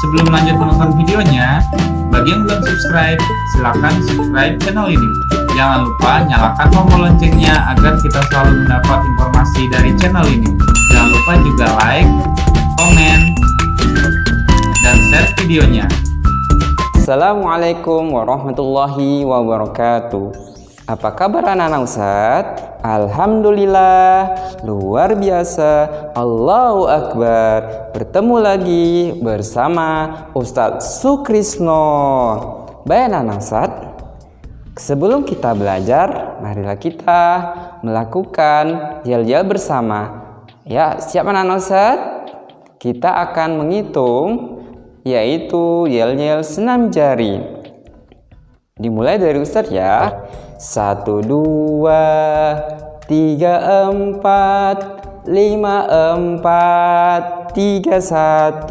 Sebelum lanjut menonton videonya, bagi yang belum subscribe, silahkan subscribe channel ini. Jangan lupa nyalakan tombol loncengnya agar kita selalu mendapat informasi dari channel ini. Jangan lupa juga like, komen, dan share videonya. Assalamualaikum warahmatullahi wabarakatuh. Apa kabar anak-anak Ustadz? Alhamdulillah, luar biasa, Allahu Akbar. Bertemu lagi bersama Ustadz Sukrisno. Baik anak-anak Ustadz, sebelum kita belajar, marilah kita melakukan yel-yel bersama. Ya, siap anak-anak Ustadz? Kita akan menghitung, yaitu yel-yel senam jari. Dimulai dari Ustadz ya. 1, 2, 3, 4, 5, 4, 3, 1,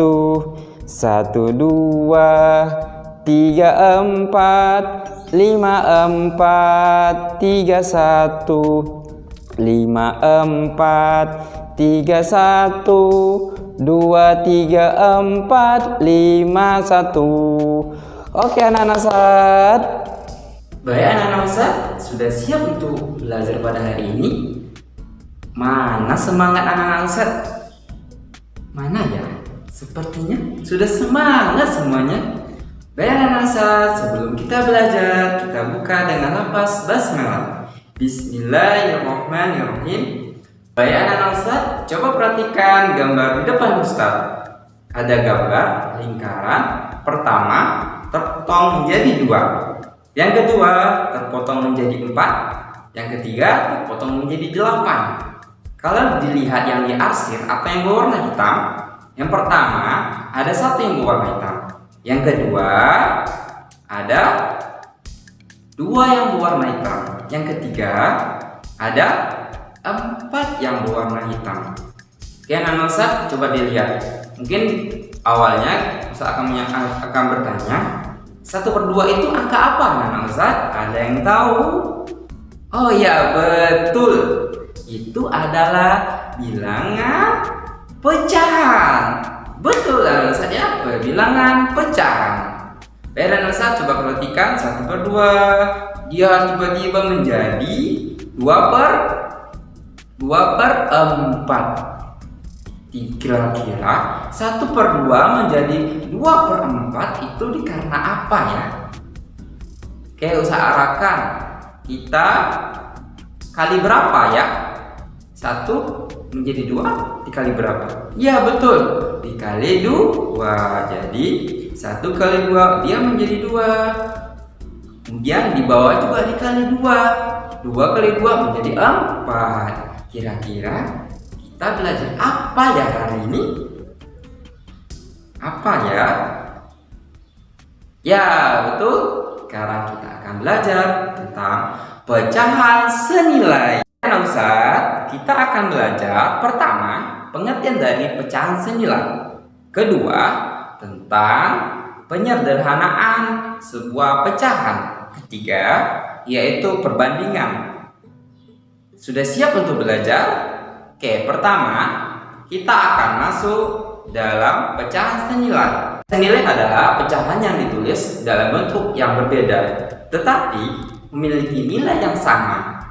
1, 2, 3, 4, 5, 4, 3, 1, 2, 3, 1, 5, 4, 3, 1, 5, 1. Oke anak-anak Ustadz. Baik anak-anak Ustadz, sudah siap untuk belajar pada hari ini? Mana semangat anak-anak Ustadz? Mana ya? Sepertinya sudah semangat semuanya. Baik anak-anak Ustadz, sebelum kita belajar, kita buka dengan lafaz basmalah. Bismillahirrahmanirrahim. Baik anak-anak Ustadz, coba perhatikan gambar di depan Ustadz. Ada gambar lingkaran pertama terpotong menjadi 2. Yang kedua terpotong menjadi 4. Yang ketiga terpotong menjadi 8. Kalau dilihat yang diarsir atau yang berwarna hitam, yang pertama ada 1 yang berwarna hitam. Yang kedua ada 2 yang berwarna hitam. Yang ketiga ada 4 yang berwarna hitam. Oke anak-anak Ustadz, coba dilihat. Mungkin awalnya Ustadz akan bertanya, 1/2 itu angka apa anak-anak Ustadz? Ada yang tahu? Oh iya, betul. Itu adalah bilangan pecahan. Betul anak Ustadz ya, bilangan pecahan. Baik anak Ustadz, coba perhatikan 1/2. Dia tiba-tiba menjadi 2/4. Kira-kira 1/2 menjadi 2/4 itu dikarena apa ya? Oke, usahakan kita kali berapa ya? 1 menjadi 2 dikali berapa? Ya betul, dikali 2. Jadi 1 kali 2 dia menjadi 2. Kemudian di bawah juga dikali 2. 2 kali 2 menjadi 4. Kira-kira kita belajar apa ya hari ini? Apa ya? Ya betul, sekarang kita akan belajar tentang pecahan senilai. Nah Ustadz, kita akan belajar pertama pengertian dari pecahan senilai. Kedua, tentang penyederhanaan sebuah pecahan. Ketiga, yaitu perbandingan. Sudah siap untuk belajar? Oke, pertama kita akan masuk dalam pecahan senilai. Senilai adalah pecahan yang ditulis dalam bentuk yang berbeda, tetapi memiliki nilai yang sama.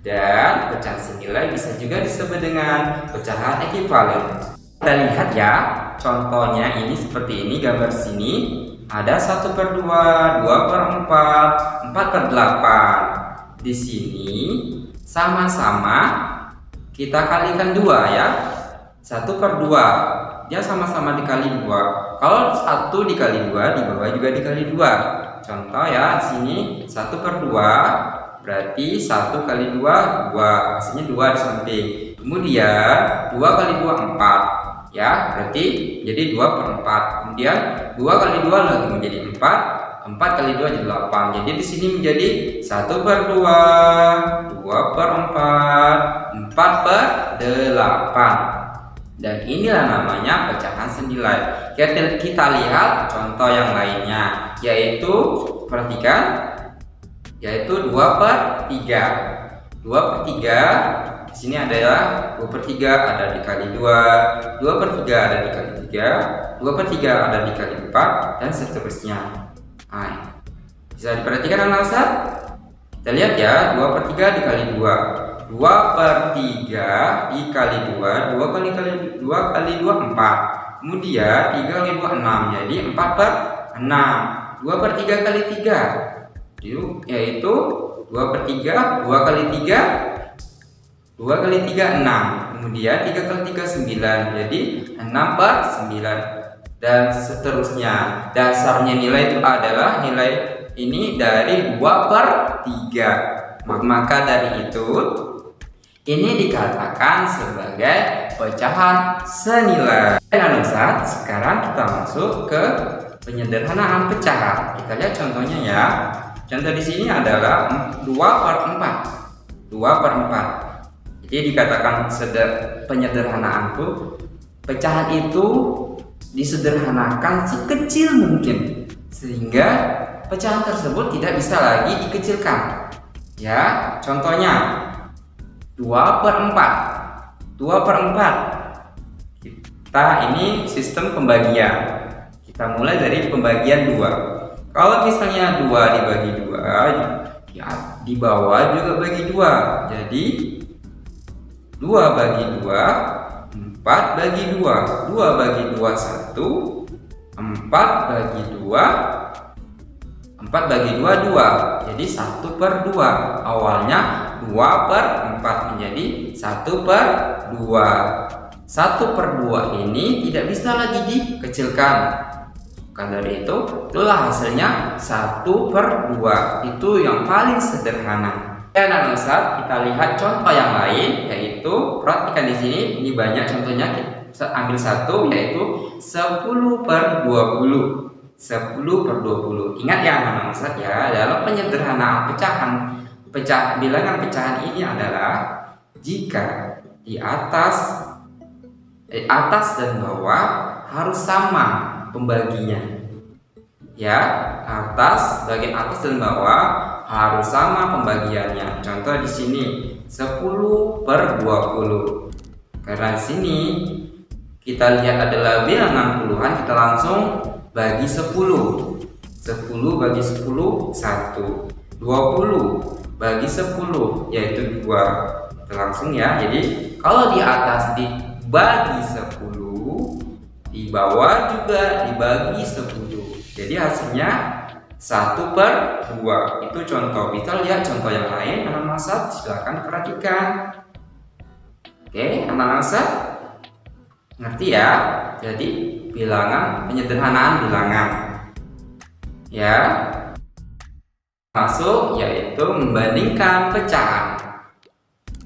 Dan pecahan senilai bisa juga disebut dengan pecahan ekuivalen. Kita lihat ya, contohnya ini seperti ini, gambar sini ada 1/2, 2/4, 4/8. Di sini sama-sama kita kalikan 2 ya. 1/2 dia sama-sama dikali 2. Kalau 1 dikali 2, di bawah juga dikali 2. Contoh ya, di sini 1/2 berarti 1 kali 2 2, hasilnya 2 di samping. Kemudian 2 kali 2 4 ya, berarti jadi 2/4. Kemudian 2 kali 2 lagi menjadi 4. 4 kali 2 jadi 8. Jadi di sini menjadi 1/2, 2/4, 4/8. Dan inilah namanya pecahan senilai. Kita lihat contoh yang lainnya, yaitu perhatikan, yaitu 2/3. 2/3 Di sini adalah 2/3 ada dikali 2, 2/3 ada dikali 3, 2/3 ada dikali 4, dan seterusnya. Nah, bisa diperhatikan anak Ustaz? Kita lihat ya, 2/3 dikali 2, 2/3 dikali 2, 2 kali 2 4, kemudian 3 kali 2 6, jadi 4/6. 2/3 kali 3 yaitu 2/3, 2 kali 3 6, kemudian 3 kali 3 9, jadi 6/9, dan seterusnya. Dasarnya nilai itu adalah nilai ini dari 2/3. Maka dari itu ini dikatakan sebagai pecahan senilai. Nah, Ustaz, sekarang kita masuk ke penyederhanaan pecahan. Kita lihat contohnya ya. Contoh di sini adalah 2/4. 2/4. Jadi dikatakan penyederhanaan itu, pecahan itu disederhanakan sekecil mungkin sehingga pecahan tersebut tidak bisa lagi dikecilkan. Ya, contohnya 2/4. 2/4. Kita ini sistem pembagian. Kita mulai dari pembagian 2. Kalau misalnya 2 dibagi 2, ya, di bawah juga bagi 2. Jadi 2 bagi 2, 4 bagi 2. 2 bagi 2 1, 4 bagi 2, 4 bagi 2 2. Jadi 1/2. Awalnya 2/4 menjadi 1/2. 1/2 ini tidak bisa lagi dikecilkan. Karena dari itu, itulah hasilnya 1/2. Itu yang paling sederhana. Dan Ustaz, kita lihat contoh yang lain, yaitu perhatikan di sini, ini banyak contohnya. Kita ambil satu, yaitu 10/20. 10/20. Ingat ya anak-anak Ustaz ya, dalam penyederhanaan bilangan pecahan ini adalah jika di atas dan bawah harus sama pembaginya. Ya, bagian atas dan bawah harus sama pembagiannya. Contoh di sini 10/20. Karena di sini kita lihat adalah bilangan puluhan, kita langsung bagi 10. 10 bagi 10 1. 20 bagi 10 yaitu 2. Kita langsung ya. Jadi kalau di atas dibagi 10, di bawah juga dibagi 10. Jadi hasilnya 1/2. Itu contoh. Kita lihat contoh yang lain. Anak-anak Ustaz, silakan perhatikan. Oke, anak-anak Ustaz, ngerti ya? Jadi penyederhanaan bilangan. Ya. Masuk yaitu membandingkan pecahan.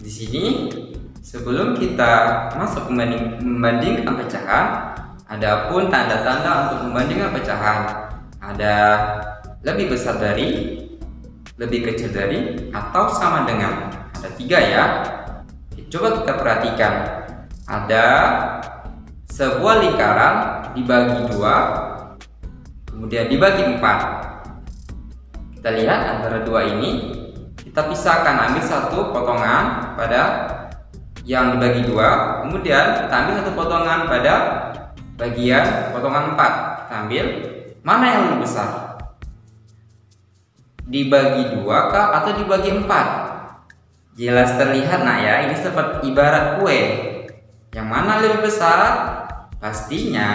Di sini sebelum kita masuk membandingkan pecahan, adapun tanda-tanda untuk membandingkan pecahan. Ada lebih besar dari, lebih kecil dari, atau sama dengan. Ada 3 ya. Coba kita perhatikan. Ada sebuah lingkaran dibagi 2, kemudian dibagi 4. Kita lihat antara 2 ini, kita pisahkan, ambil satu potongan pada yang dibagi 2, kemudian kita ambil satu potongan pada bagian potongan 4. Kita ambil mana yang lebih besar, dibagi 2 kah atau dibagi 4? Jelas terlihat nak ya, ini seperti ibarat kue. Yang mana lebih besar? Pastinya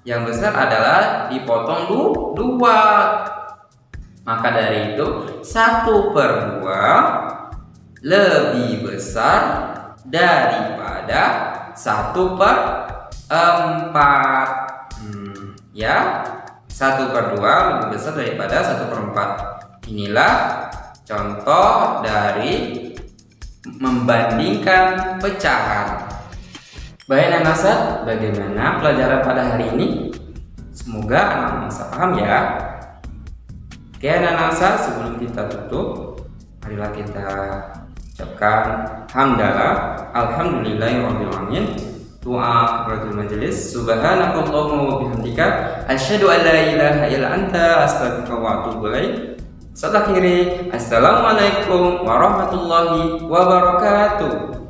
yang besar adalah dipotong 2. Maka dari itu 1/2 lebih besar daripada 1/4. Ya, 1/2 lebih besar daripada 1/4. Inilah contoh dari membandingkan pecahan. Baik anak Ustaz, bagaimana pelajaran pada hari ini? Semoga anak-anak Ustaz paham ya. Oke anak-anak Ustaz, sebelum kita tutup, marilah kita ucapkan hamdalah, alhamdulillahirabbil alamin. Doa kafaratul majelis, subhanakallahumma wa bihamdika asyhadu an la ilaha illa anta astaghfiruka wa atubu ilaik. Assalamualaikum warahmatullahi wabarakatuh.